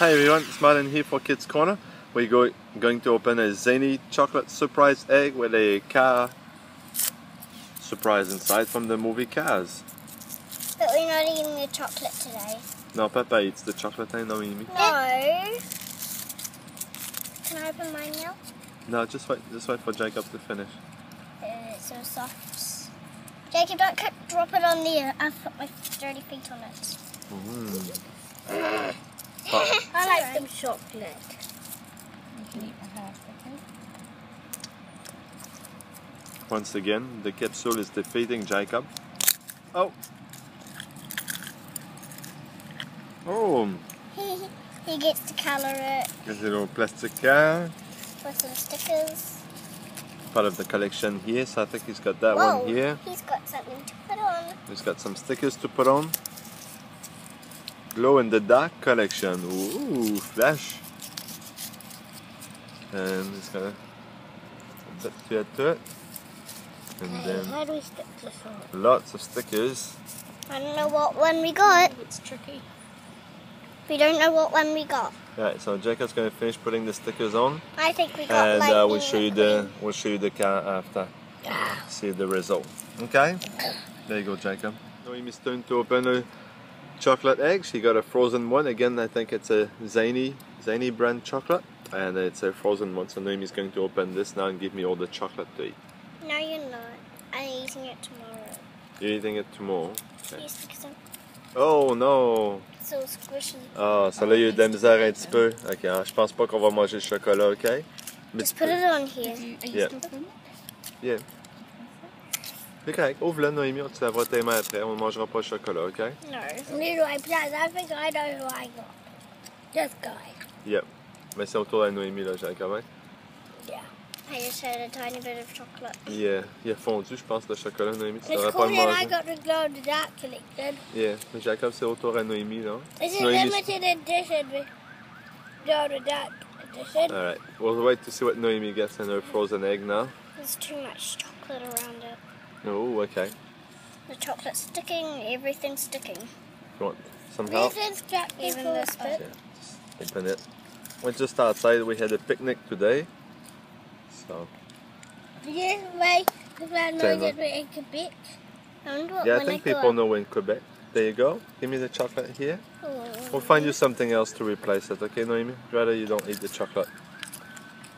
Hi everyone, it's Martin here for Kids Corner. We're going to open a Zaini chocolate surprise egg with a car surprise inside from the movie Cars. But we're not eating the chocolate today. No, Papa eats the chocolate, Noémie. No. Can I open mine now? No, just wait for Jacob to finish. It's so soft. Jacob, don't drop it on there. I've put my dirty feet on it. I like some chocolate. You can eat my half, okay? Once again, the capsule is defeating Jacob. Oh! Oh! He gets to colour it. There's a little plastic car. With some stickers. Part of the collection here, so I think he's got that Whoa, one here. He's got something to put on. He's got some stickers to put on. Glow in the dark collection. Ooh, flash. And he's got a bit to add to it. And then How do we stick this on? lots of stickers. I don't know what one we got. It's tricky. We don't know what one we got. Right, so Jacob's going to finish putting the stickers on, I think we got and lightning we'll show you the car after. See the result. Okay. There you go, Jacob. Noémie's turn to open a chocolate egg. She got a frozen one. Again, I think it's a Zaini brand chocolate, and it's a frozen one. So Noémie's going to open this now and give me all the chocolate to eat. No, you're not. I'm eating it tomorrow. You're eating it tomorrow. Okay. Yes, because I'm Oh no! so squishy. Ah, ça là, il y a eu de la misère un petit peu. Ok, hein, je pense pas qu'on va manger le chocolat, ok? Mais Just put it on here. Yeah. Yeah. C'est correct. Ouvre-le, Noémie, tu laveras tes mains après. On ne mangera pas le chocolat, ok? No. Anyway, plus, I think I know who I got. This guy. Yep. Mais c'est autour de Noémie, là, Jacob, hein? Yeah. I just had a tiny bit of chocolate. Yeah. Il a fondu, je pense, le chocolat, Noémie. Tu It's devrais pas cool le that I manger. got the glow in the dark collection. Yeah. Mais Jacob, c'est autour à Noémie, là. Is it Noémie- limited edition with glow in the dark edition? Alright. We'll wait to see what Noémie gets in her frozen egg now. There's too much chocolate around it. Oh, okay. The chocolate's sticking, everything's sticking. You want some help? This is chocolate. Even this Yeah, bit. just open it. We're just outside. We had a picnic today. So, This way, because I know Tell that them. we're in Quebec. I wonder what yeah, I when think go people up. know in Quebec. There you go. Give me the chocolate here. Oh. We'll find you something else to replace it, okay, Noémie? Rather you don't eat the chocolate.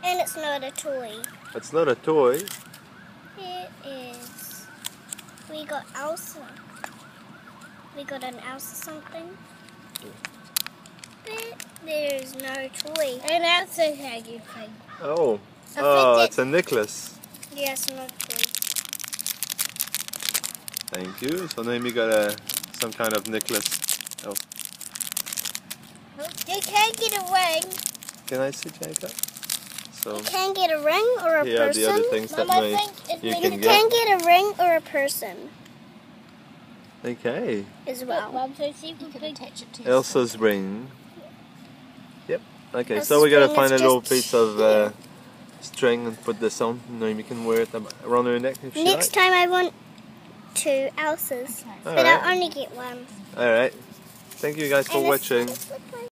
And it's not a toy. It's not a toy. It is. We got Elsa. We got an Elsa something. But there's no toy. And also hanging thing. Oh, I oh, think it's a necklace. Yes, no toy. Thank you. So Noémie got some kind of necklace. Oh, You can't get a ring. can I see, Jacob? So You can get a ring or a here are the other person. things that Mama thinks it's you made can You get. can get a ring or a person Okay, as well. Mom, so she can attach it to Elsa's ring. Yep. Okay, Elsa's so we gotta ring find a is little just piece of here. string and put this on. Noémie can wear it around her neck if she likes. Next time I want two Elsas, but Alright. I'll only get one. Alright. Thank you guys for And this one watching. is with my